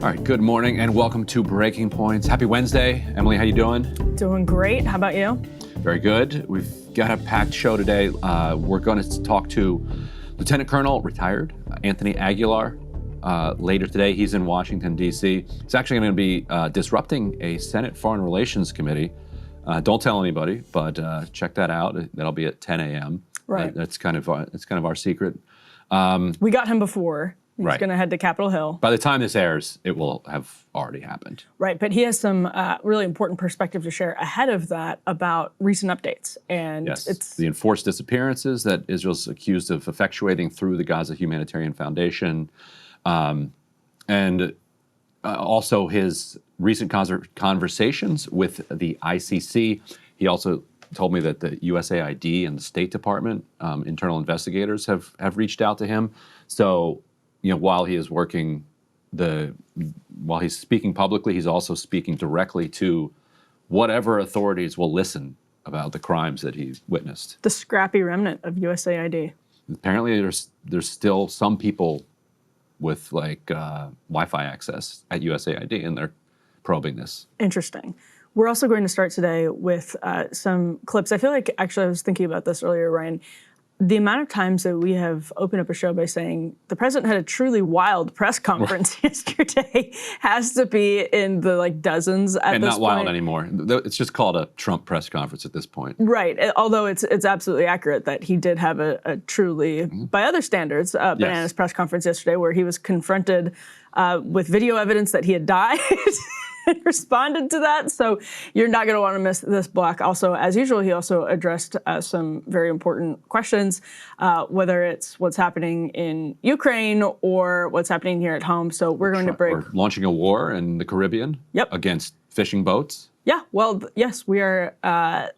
All right, good morning and welcome to Breaking Points. Happy Wednesday. Emily, how you doing? Doing great. How about you? Very good. We've got a packed show today. We're going to talk to Lieutenant Colonel, retired, Anthony Aguilar. Later today, he's in Washington, D.C. He's actually going to be disrupting a Senate Foreign Relations Committee. Don't tell anybody, but check that out. That'll be at 10 a.m. Right. That's kind of our secret. We got him before. He's Right. going to head to Capitol Hill. By the time this airs, it will have already happened. Right, but he has some really important perspective to share ahead of that about recent updates. And Yes, it's the enforced disappearances that Israel's accused of effectuating through the Gaza Humanitarian Foundation, and also his recent conversations with the ICC. He also told me that the USAID and the State Department internal investigators have reached out to him. So, you know, while he is while he's speaking publicly, he's also speaking directly to whatever authorities will listen about the crimes that he witnessed. the scrappy remnant of USAID. Apparently, there's still some people with like Wi-Fi access at USAID, and they're probing this. Interesting. We're also going to start today with some clips. I feel like, actually, I was thinking about this earlier, Ryan. The amount of times that we have opened up a show by saying the president had a truly wild press conference yesterday has to be in the dozens at this point. And not wild anymore. It's just called a Trump press conference at this point. Right. Although it's absolutely accurate that he did have a truly, by other standards, bananas press conference yesterday where he was confronted with video evidence that he had died. And responded to that. So you're not going to want to miss this block. Also, as usual, he also addressed some very important questions, whether it's what's happening in Ukraine or what's happening here at home. So we're going to break. We're launching a war in the Caribbean against fishing boats. Yeah, well, yes, we are.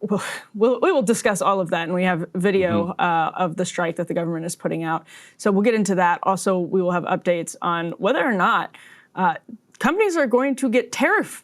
We will discuss all of that, and we have video of the strike that the government is putting out. So we'll get into that. Also, we will have updates on whether or not companies are going to get tariff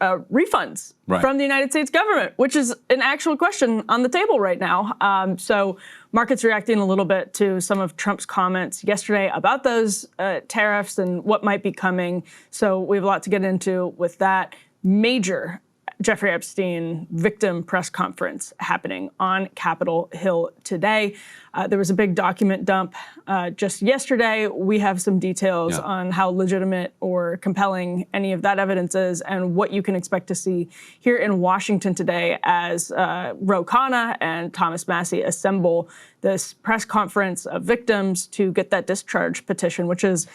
refunds from the United States government, which is an actual question on the table right now. So markets reacting a little bit to some of Trump's comments yesterday about those tariffs and what might be coming. So we have a lot to get into with that. Major Jeffrey Epstein victim press conference happening on Capitol Hill today. There was a big document dump just yesterday. We have some details on how legitimate or compelling any of that evidence is and what you can expect to see here in Washington today as Ro Khanna and Thomas Massie assemble this press conference of victims to get that discharge petition, which is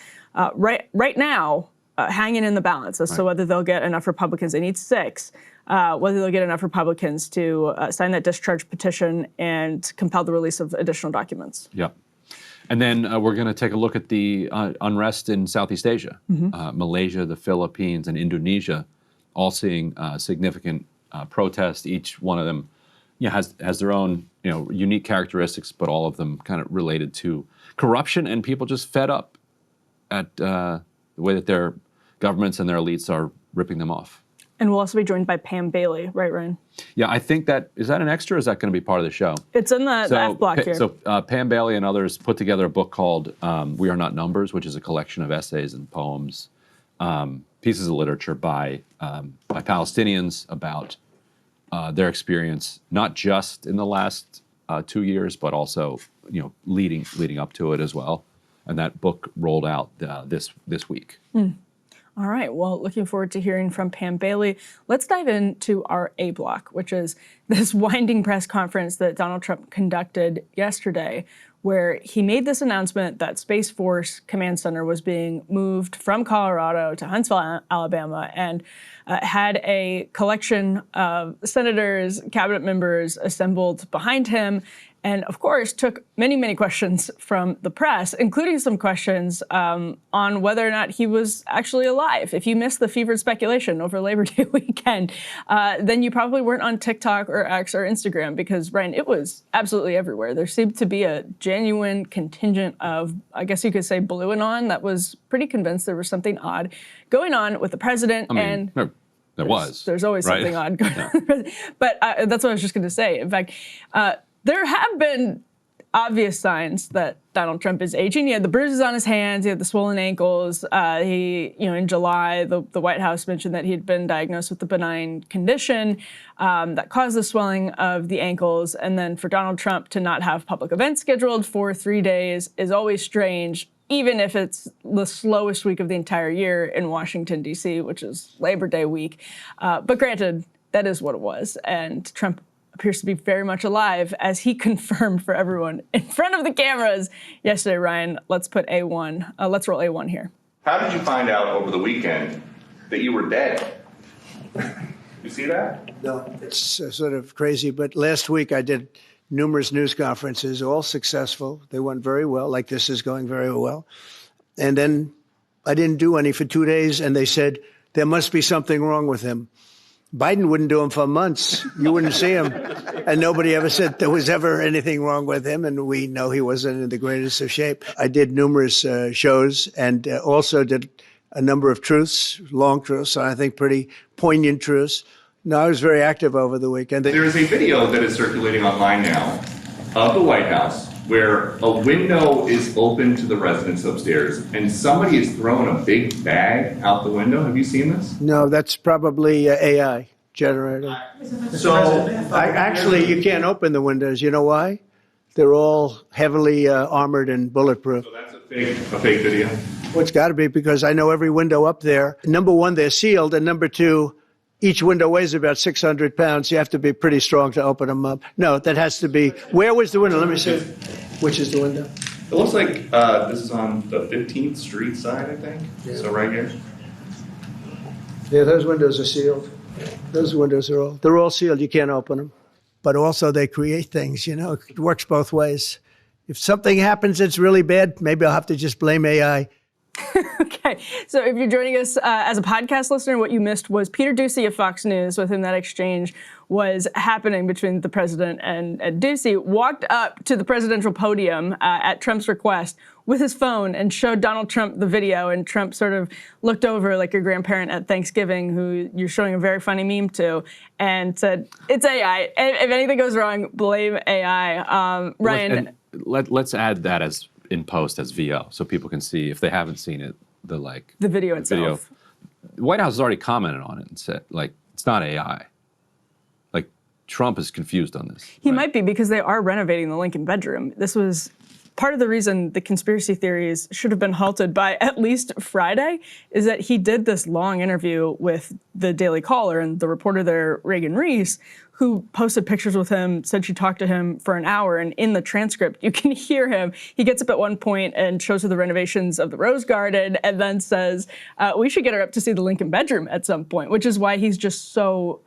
right now hanging in the balance as to whether they'll get enough Republicans. They need 6. Whether they'll get enough Republicans to sign that discharge petition and compel the release of additional documents. Yep. And then we're going to take a look at the unrest in Southeast Asia. Malaysia, the Philippines, and Indonesia all seeing significant protests. Each one of them has their own unique characteristics, but all of them kind of related to corruption and people just fed up at the way that their governments and their elites are ripping them off. And we'll also be joined by Pam Bailey, right, Ryan? Yeah, I think is that an extra or is that going to be part of the show? It's in the F block here. So Pam Bailey and others put together a book called We Are Not Numbers, which is a collection of essays and poems, pieces of literature by Palestinians about their experience, not just in the last 2 years, but also leading up to it as well. And that book rolled out this week. All right. Well, looking forward to hearing from Pam Bailey. Let's dive into our A block, which is this winding press conference that Donald Trump conducted yesterday, where he made this announcement that Space Force Command Center was being moved from Colorado to Huntsville, Alabama, and had a collection of senators, cabinet members assembled behind him. And of course, took many, many questions from the press, including some questions on whether or not he was actually alive. If you missed the fevered speculation over Labor Day weekend, then you probably weren't on TikTok or X or Instagram because, Ryan, it was absolutely everywhere. There seemed to be a genuine contingent of, I guess you could say, Blue Anon that was pretty convinced there was something odd going on with the president. There's always something odd going on. But that's what I was just going to say. In fact, there have been obvious signs that Donald Trump is aging. He had the bruises on his hands. He had the swollen ankles. In July, the White House mentioned that he had been diagnosed with a benign condition that caused the swelling of the ankles. And then for Donald Trump to not have public events scheduled for 3 days is always strange, even if it's the slowest week of the entire year in Washington, D.C., which is Labor Day week. But granted, that is what it was. And Trump appears to be very much alive, as he confirmed for everyone in front of the cameras yesterday. Ryan, let's put A1. Let's roll A1 here. How did you find out over the weekend that you were dead? You see that? No, it's sort of crazy. But last week I did numerous news conferences, all successful. They went very well, like this is going very well. And then I didn't do any for 2 days, and they said, there must be something wrong with him. Biden wouldn't do him for months. You wouldn't see him. And nobody ever said there was ever anything wrong with him. And we know he wasn't in the greatest of shape. I did numerous shows and also did a number of truths, long truths, and I think pretty poignant truths. No, I was very active over the weekend. There is a video that is circulating online now of the White House where a window is open to the residents upstairs and somebody is throwing a big bag out the window. Have you seen this? No, that's probably AI generated. Actually, you can't open the windows. You know why? They're all heavily armored and bulletproof. So that's a fake video? Well, it's got to be, because I know every window up there. Number one, they're sealed, and number two, each window weighs about 600 pounds. You have to be pretty strong to open them up. No, that has to be. Where was the window? Let me see. Which is the window? It looks like this is on the 15th Street side, I think. Yeah. So right here. Yeah, those windows are sealed. Those windows they're all sealed. You can't open them. But also they create things, you know. It works both ways. If something happens that's really bad, maybe I'll have to just blame AI. Okay, so if you're joining us as a podcast listener, what you missed was Peter Doocy of Fox News, with whom that exchange was happening between the president and Doocy, walked up to the presidential podium at Trump's request with his phone and showed Donald Trump the video, and Trump sort of looked over like your grandparent at Thanksgiving who you're showing a very funny meme to and said, it's AI. If anything goes wrong, blame AI. Ryan. Let's add that as in post as VO, so people can see, if they haven't seen it, the video itself. The White House has already commented on it and said, it's not AI. Trump is confused on this. He might be, because they are renovating the Lincoln bedroom. This was part of the reason the conspiracy theories should have been halted by at least Friday, is that he did this long interview with the Daily Caller, and the reporter there, Reagan Reese, who posted pictures with him, said she talked to him for an hour, and in the transcript, you can hear him. He gets up at one point and shows her the renovations of the Rose Garden, and then says, we should get her up to see the Lincoln bedroom at some point, which is why he's just so,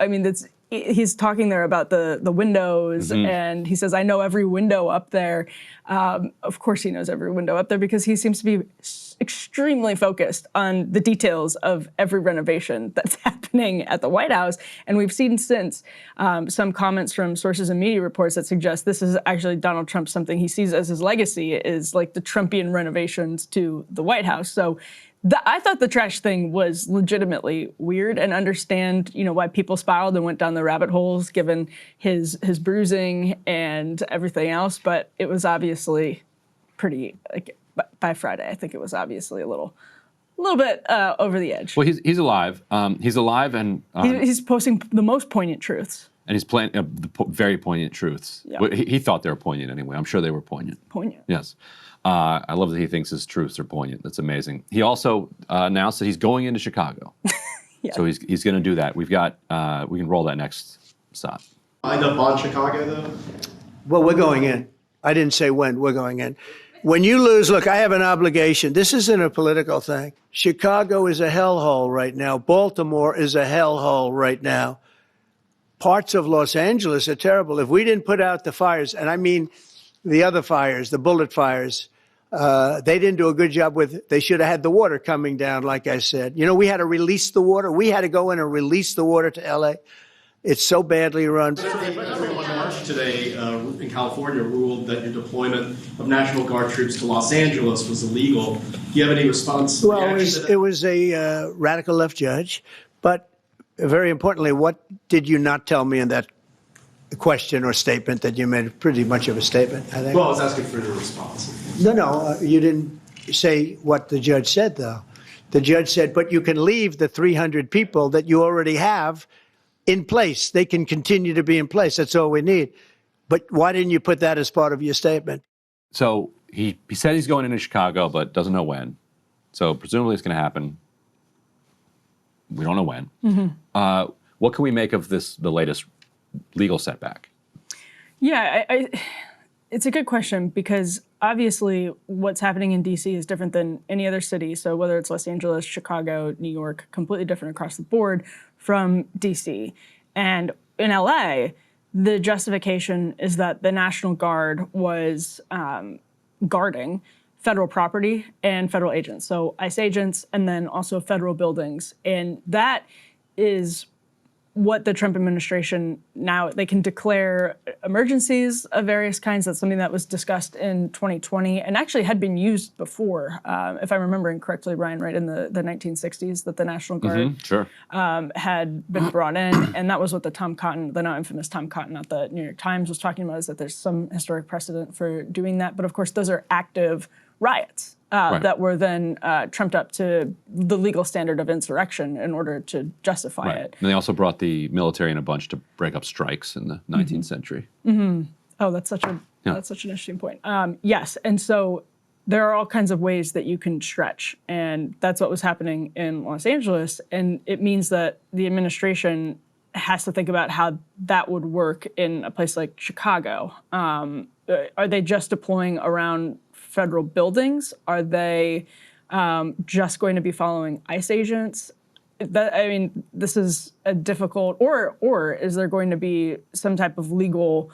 he's talking there about the windows, and he says, I know every window up there. Of course he knows every window up there, because he seems to be extremely focused on the details of every renovation that's happening at the White House. And we've seen since some comments from sources and media reports that suggest this is actually Donald Trump, something he sees as his legacy, is like the Trumpian renovations to the White House. So I thought the trash thing was legitimately weird, and understand, why people spiraled and went down the rabbit holes given his bruising and everything else. But it was obviously pretty, by Friday, I think it was obviously a little bit over the edge. Well, he's alive. He's alive, and he's posting the most poignant truths. And he's playing very poignant truths. Yep. He thought they were poignant anyway. I'm sure they were poignant. Poignant. Yes. I love that he thinks his truths are poignant. That's amazing. He also announced that he's going into Chicago. Yeah. So he's going to do that. We've got, we can roll that next stop. Lined up on Chicago, though? Well, we're going in. I didn't say when. We're going in. When you lose, look, I have an obligation. This isn't a political thing. Chicago is a hellhole right now. Baltimore is a hellhole right now. Parts of Los Angeles are terrible. If we didn't put out the fires, and I mean the other fires, the bullet fires, they didn't do a good job with, they should have had the water coming down, like I said. We had to release the water. We had to go in and release the water to L.A. It's so badly run. Everyone in March today in California ruled that your deployment of National Guard troops to Los Angeles was illegal. Do you have any response? Well, it was a radical left judge. But very importantly, what did you not tell me in that question or statement that you made pretty much of a statement, I think. Well, I was asking for your response. No, you didn't say what the judge said, though. The judge said, but you can leave the 300 people that you already have in place. They can continue to be in place. That's all we need. But why didn't you put that as part of your statement? So he said he's going into Chicago, but doesn't know when. So presumably it's going to happen. We don't know when. What can we make of the latest legal setback? Yeah, it's a good question because obviously what's happening in D.C. is different than any other city. So whether it's Los Angeles, Chicago, New York, completely different across the board from D.C. And in L.A., the justification is that the National Guard was guarding federal property and federal agents. So ICE agents and then also federal buildings. And that is what the Trump administration now, they can declare emergencies of various kinds. That's something that was discussed in 2020 and actually had been used before, if I'm remembering correctly, Ryan, right in the 1960s, that the National Guard had been brought in. And that was what the now infamous Tom Cotton at the New York Times was talking about, is that there's some historic precedent for doing that. But of course, those are active riots that were then trumped up to the legal standard of insurrection in order to justify it. And they also brought the military in a bunch to break up strikes in the 19th century. Oh, that's such an interesting point. Yes, and so there are all kinds of ways that you can stretch, and that's what was happening in Los Angeles. And it means that the administration has to think about how that would work in a place like Chicago. Are they just deploying around federal buildings? Are they just going to be following ICE agents? This is a difficult, or is there going to be some type of legal,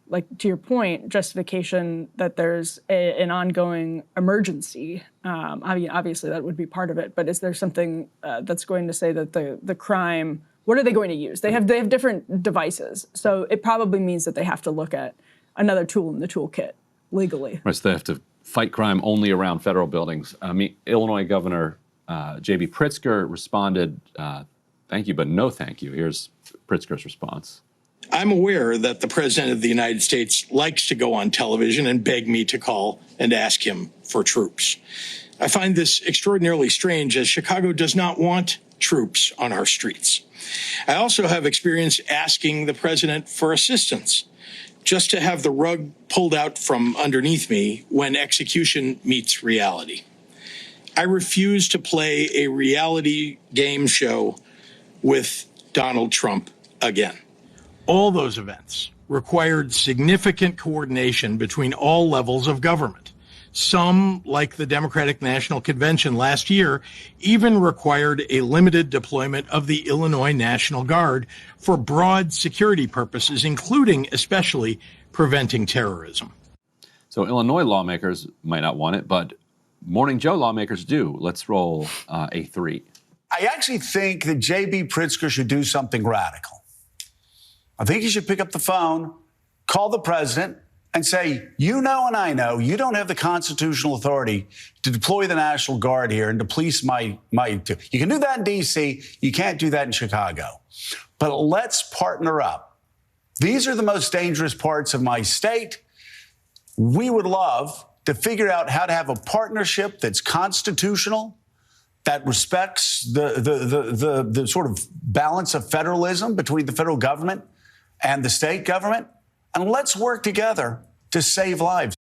like to your point, justification that there's an ongoing emergency? Obviously that would be part of it, but is there something that's going to say that the crime, what are they going to use? They have different devices, so it probably means that they have to look at another tool in the toolkit legally. Right, so they have to fight crime only around federal buildings. Illinois Governor J.B. Pritzker responded, thank you, but no thank you. Here's Pritzker's response. I'm aware that the President of the United States likes to go on television and beg me to call and ask him for troops. I find this extraordinarily strange, as Chicago does not want troops on our streets. I also have experience asking the President for assistance, just to have the rug pulled out from underneath me when execution meets reality. I refuse to play a reality game show with Donald Trump again. All those events required significant coordination between all levels of government. Some, like the Democratic National Convention last year, even required a limited deployment of the Illinois National Guard for broad security purposes, including especially preventing terrorism. So Illinois lawmakers might not want it, but Morning Joe lawmakers do. Let's roll A3. I actually think that J.B. Pritzker should do something radical. I think he should pick up the phone, call the president, and say, you know and I know you don't have the constitutional authority to deploy the National Guard here and to police my. You can do that in D.C., you can't do that in Chicago. But let's partner up. These are the most dangerous parts of my state. We would love to figure out how to have a partnership that's constitutional, that respects the sort of balance of federalism between the federal government and the state government. And let's work together to save lives.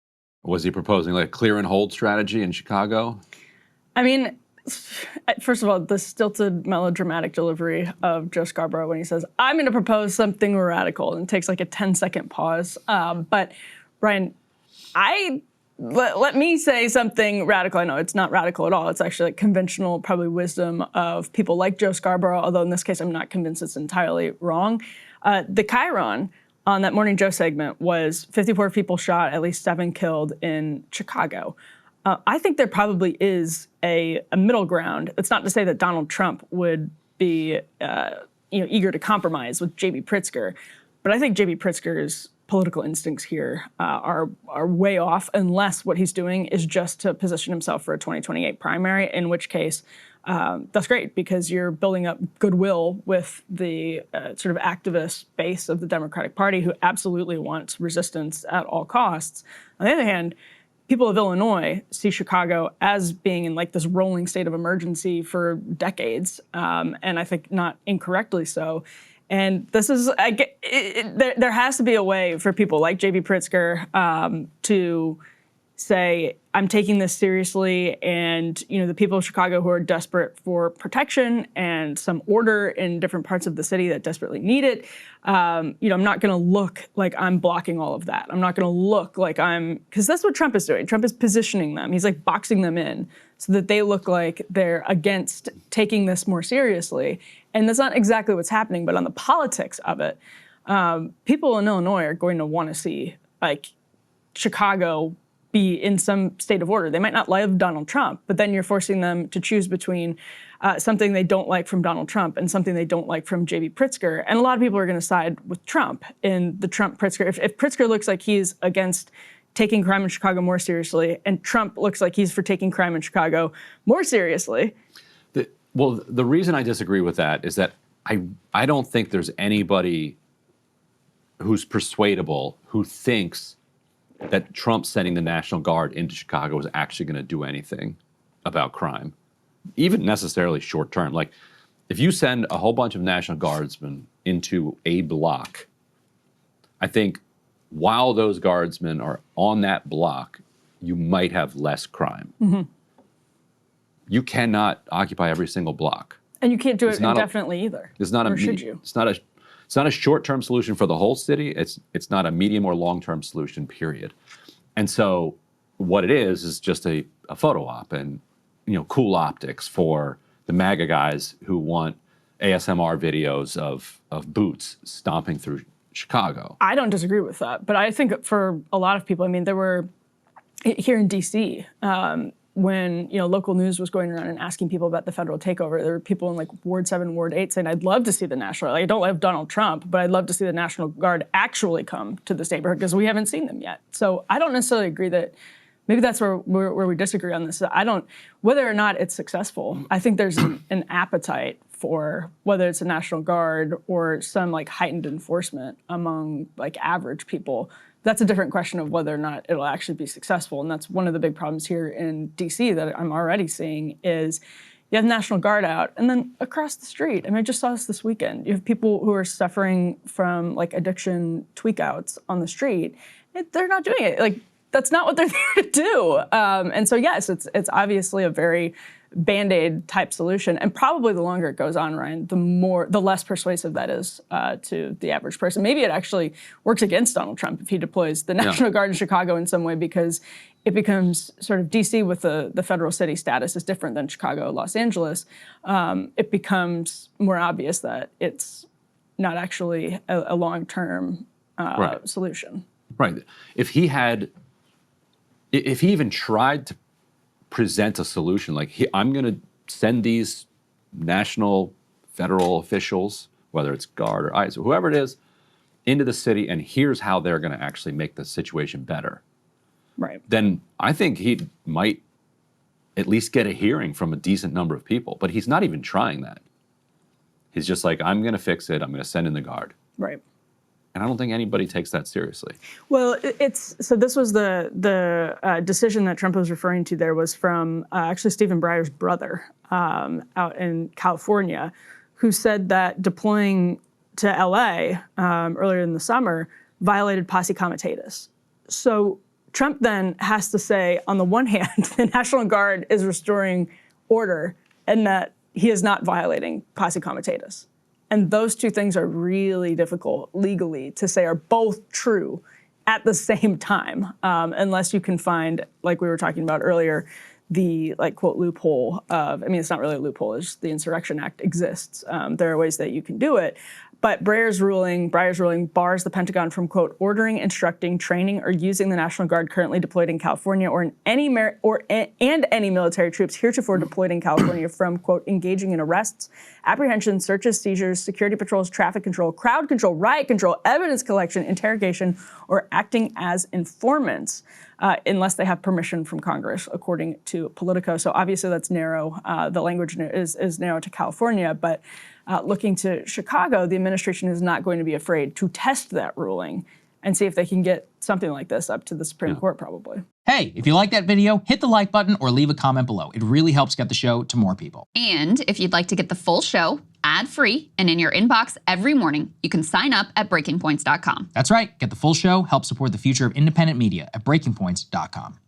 Was he proposing like a clear and hold strategy in Chicago? I mean, first of all, the stilted melodramatic delivery of Joe Scarborough when he says, I'm going to propose something radical, and takes like a 10-second pause. But Brian, let me say something radical. I know it's not radical at all. It's actually like conventional, probably wisdom of people like Joe Scarborough, although in this case, I'm not convinced it's entirely wrong. The chyron on that Morning Joe segment was 54 people shot, at least 7 killed in Chicago. I think there probably is a middle ground. It's not to say that Donald Trump would be eager to compromise with J.B. Pritzker, but I think J.B. Pritzker's political instincts here are way off, unless what he's doing is just to position himself for a 2028 primary, in which case that's great because you're building up goodwill with the sort of activist base of the Democratic Party who absolutely wants resistance at all costs. On the other hand, people of Illinois see Chicago as being in like this rolling state of emergency for decades, and I think not incorrectly so. And this is, there has to be a way for people like J.B. Pritzker to say, I'm taking this seriously, and the people of Chicago who are desperate for protection and some order in different parts of the city that desperately need it, I'm not going to look like I'm blocking all of that. I'm not going to look like because that's what Trump is doing. Trump is positioning them. He's like boxing them in so that they look like they're against taking this more seriously. And that's not exactly what's happening, but on the politics of it, people in Illinois are going to want to see like Chicago be in some state of order. They might not love Donald Trump, but then you're forcing them to choose between something they don't like from Donald Trump and something they don't like from J.B. Pritzker. And a lot of people are going to side with Trump in the Trump-Pritzker. If Pritzker looks like he's against taking crime in Chicago more seriously, and Trump looks like he's for taking crime in Chicago more seriously. The reason I disagree with that is that I don't think there's anybody who's persuadable who thinks that Trump sending the National Guard into Chicago is actually going to do anything about crime, even necessarily short term. Like, if you send a whole bunch of National Guardsmen into a block, I think while those guardsmen are on that block, you might have less crime. Mm-hmm. You cannot occupy every single block. And you can't do it indefinitely either. It's not should you? It's not a short-term solution for the whole city. It's not a medium or long-term solution, period. And so what it is just a photo op and cool optics for the MAGA guys who want ASMR videos of boots stomping through Chicago. I don't disagree with that, but I think for a lot of people, I mean, there were here in D.C. When local news was going around and asking people about the federal takeover, there were people in like Ward 7, Ward 8 saying, I'd love to see the National, I don't love Donald Trump, but I'd love to see the National Guard actually come to this neighborhood because we haven't seen them yet. So I don't necessarily agree that, maybe that's where we disagree on this. Whether or not it's successful, I think there's an appetite for whether it's a National Guard or some like heightened enforcement among like average people. That's a different question of whether or not it'll actually be successful. And that's one of the big problems here in D.C. that I'm already seeing is you have the National Guard out, and then across the street, I just saw this weekend, you have people who are suffering from like addiction tweakouts on the street. They're not doing it. Like, that's not what they're there to do. And so, yes, it's obviously a very Band-Aid type solution. And probably the longer it goes on, Ryan, the less persuasive that is to the average person. Maybe it actually works against Donald Trump if he deploys the National Guard in Chicago in some way, because it becomes sort of D.C. with the federal city status is different than Chicago, Los Angeles. It becomes more obvious that it's not actually a long-term solution. Right. If he even tried to present a solution like, I'm going to send these national federal officials, whether it's Guard or ICE or whoever it is, into the city, and here's how they're going to actually make the situation better. Right. Then I think he might at least get a hearing from a decent number of people. But he's not even trying that. He's just like, I'm going to fix it. I'm going to send in the Guard. Right. And I don't think anybody takes that seriously. Well, so this was the decision that Trump was referring to there was from actually Stephen Breyer's brother out in California, who said that deploying to L.A. Earlier in the summer violated posse comitatus. So Trump then has to say, on the one hand, the National Guard is restoring order and that he is not violating posse comitatus. And those two things are really difficult legally to say are both true at the same time, unless you can find, like we were talking about earlier, the quote loophole of, it's not really a loophole, it's the Insurrection Act exists. There are ways that you can do it. But Breyer's ruling bars the Pentagon from, quote, ordering, instructing, training, or using the National Guard currently deployed in California or in any military troops heretofore deployed in California from, quote, engaging in arrests, apprehensions, searches, seizures, security patrols, traffic control, crowd control, riot control, evidence collection, interrogation, or acting as informants, unless they have permission from Congress, according to Politico. So obviously that's narrow. The language is narrow to California, but looking to Chicago, the administration is not going to be afraid to test that ruling and see if they can get something like this up to the Supreme Court, probably. Hey, if you like that video, hit the like button or leave a comment below. It really helps get the show to more people. And if you'd like to get the full show ad-free and in your inbox every morning, you can sign up at breakingpoints.com. That's right. Get the full show, help support the future of independent media at breakingpoints.com.